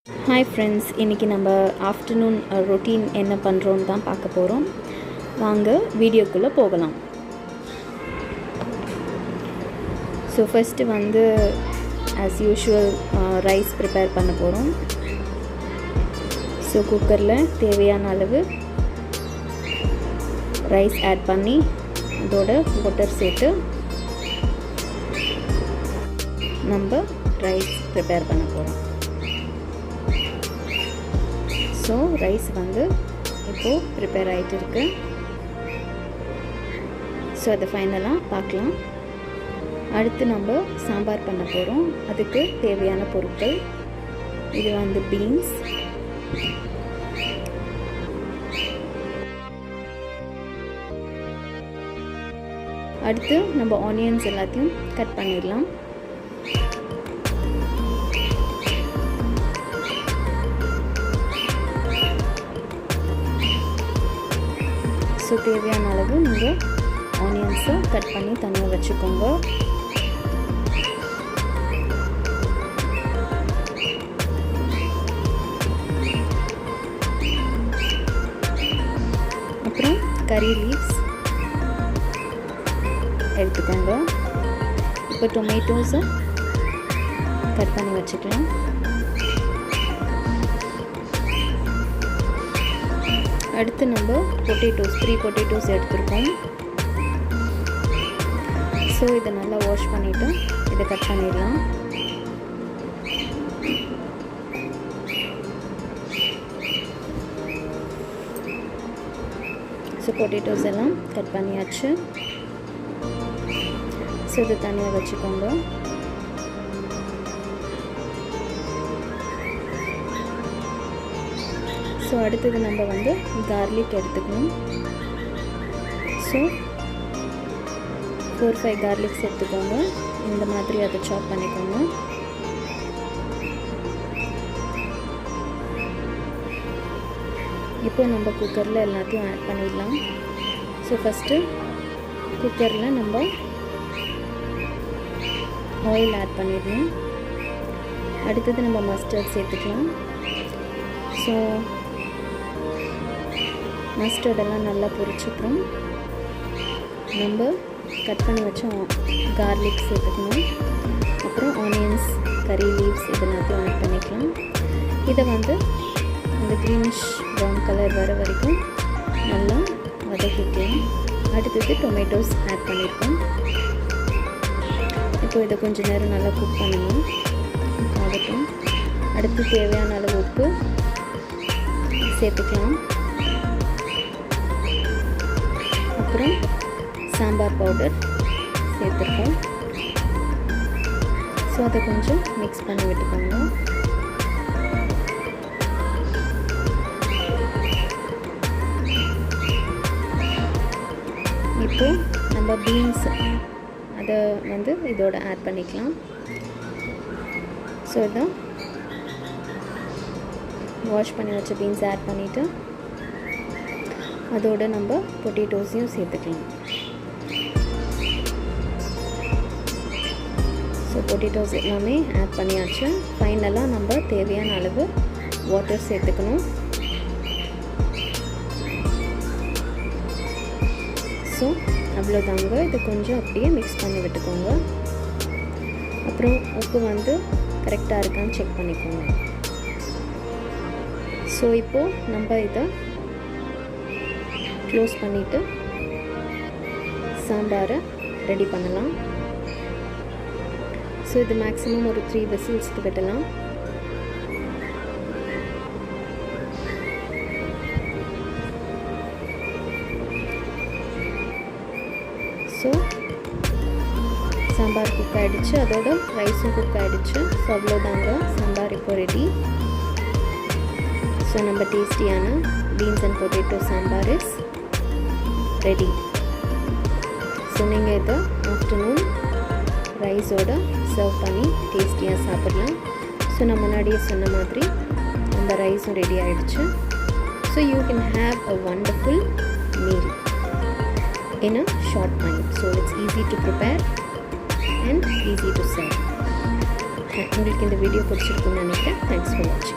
Hi friends, இன்றைக்கி நம்ம afternoon routine என்ன பண்ணுறோன்னு தான் பார்க்க போகிறோம். வாங்க வீடியோக்குள்ளே போகலாம். ஸோ ஃபஸ்ட்டு வந்து ஆஸ் யூஷுவல் ரைஸ் ப்ரிப்பேர் பண்ண போகிறோம். ஸோ குக்கரில் தேவையான அளவு ரைஸ் ஆட் பண்ணி அதோட வாட்டர் சேர்த்து நம்ம ரைஸ் ப்ரிப்பேர் பண்ண போகிறோம். ஸோ ரைஸ் வந்து இப்போது ப்ரிப்பேர் ஆகிட்டு இருக்கு. ஸோ அதை ஃபைனலாக பார்க்கலாம். அடுத்து நம்ம சாம்பார் பண்ண போகிறோம். அதுக்கு தேவையான பொருட்கள் இது வந்து பீன்ஸ், அடுத்து நம்ம ஆனியன்ஸ் எல்லாத்தையும் கட் பண்ணிடலாம். ஸோ தேவையான அளவு நீங்கள் ஆனியன்ஸை கட் பண்ணி தனியாக வச்சுக்கோங்க. அப்புறம் கறி லீவ்ஸ் எடுத்துக்கோங்க. இப்போ டொமேட்டோஸை கட் பண்ணி வச்சுக்கலாம். அடுத்து நம்ம பொட்டேட்டோஸ் 3 பொட்டேட்டோஸ் எடுத்துருக்கோம். ஸோ இதை நல்லா வாஷ் பண்ணிவிட்டு இதை கட் பண்ணிடலாம். ஸோ பொட்டேட்டோஸ் எல்லாம் கட் பண்ணியாச்சு. ஸோ இதை தனியாக வச்சுக்கோங்க. ஸோ அடுத்தது நம்ம வந்து கார்லிக் எடுத்துக்கணும். ஸோ 4-5 கார்லிக்ஸ் எடுத்துக்கோங்க. இந்த மாதிரி அதை சாப் பண்ணிக்கோங்க. இப்போ நம்ம குக்கரில் எல்லாத்தையும் ஆட் பண்ணிடலாம். ஸோ ஃபஸ்ட்டு குக்கரில் நம்ம ஆயில் ஆட் பண்ணிடணும். அடுத்தது நம்ம மஸ்டர்ட் சேர்த்துக்கலாம். ஸோ மஸ்டர்டெல்லாம் நல்லா பொரிச்சுக்கிறோம். நம்ம கட் பண்ணி வச்ச கார்லிக் சேர்த்துக்கணும். அப்புறம் ஆனியன்ஸ், கறி லீவ்ஸ் இதெல்லாத்தையும் ஆட் பண்ணிக்கலாம். இதை வந்து அந்த க்ரீனிஷ் ப்ரௌன் கலர் வர வரைக்கும் நல்லா வதக்கிக்கலாம். அடுத்தது டொமேட்டோஸ் ஆட் பண்ணியிருக்கோம். இப்போ இதை கொஞ்சம் நேரம் நல்லா குக் பண்ணணும். ஆகட்டும். அடுத்து தேவையான அளவு உப்பு சேர்த்துக்கலாம். அப்புறம் சாம்பார் பவுடர் சேர்த்துருக்கோம். ஸோ அதை கொஞ்சம் மிக்ஸ் பண்ணி விட்டுக்கோங்க. இப்போ நம்ம பீன்ஸ் அதை வந்து இதோட ஆட் பண்ணிக்கலாம். ஸோ இதை வாஷ் பண்ணி வச்ச பீன்ஸ் ஆட் பண்ணிவிட்டு அதோடு நம்ம பொட்டேட்டோஸையும் சேர்த்துக்கலாம். ஸோ பொட்டேட்டோஸ் எல்லாமே ஆட் பண்ணியாச்சு. ஃபைனலாக நம்ம தேவையான அளவு வாட்டர் சேர்த்துக்கணும். ஸோ அவ்வளோதாங்க. இது கொஞ்சம் அப்படியே மிக்ஸ் பண்ணி விட்டுக்கோங்க. அப்புறம் உப்பு வந்து கரெக்டாக இருக்கான்னு செக் பண்ணிக்கோங்க. ஸோ இப்போது நம்ம இதை க்ளோஸ் பண்ணிவிட்டு சாம்பாரை ரெடி பண்ணலாம். ஸோ இது மேக்ஸிமம் ஒரு 3 விசில்ஸ்க்கு விடலாம். ஸோ சாம்பார் குக் ஆகிடுச்சு. அதோட ரைஸும் குக் ஆகிடுச்சு. ஸோ அவ்வளோதாங்க, சாம்பார் இப்போ ரெடி. ஸோ நம்ம டேஸ்டியான beans and potato sambar is ready. So நீங்கள் இதை ஆஃப்டர்நூன் ரைஸோட சர்வ் பண்ணி டேஸ்டியாக சாப்பிடலாம். ஸோ நான் முன்னாடியே சொன்ன மாதிரி அந்த ரைஸும் ரெடி ஆகிடுச்சு. So you can have a wonderful meal in a short time. So it's easy to prepare and easy to serve. உங்களுக்கு இந்த வீடியோ பிடிச்சிருக்குன்னு நினைக்கிறேன். தேங்க்ஸ் ஃபார் வாட்சிங்.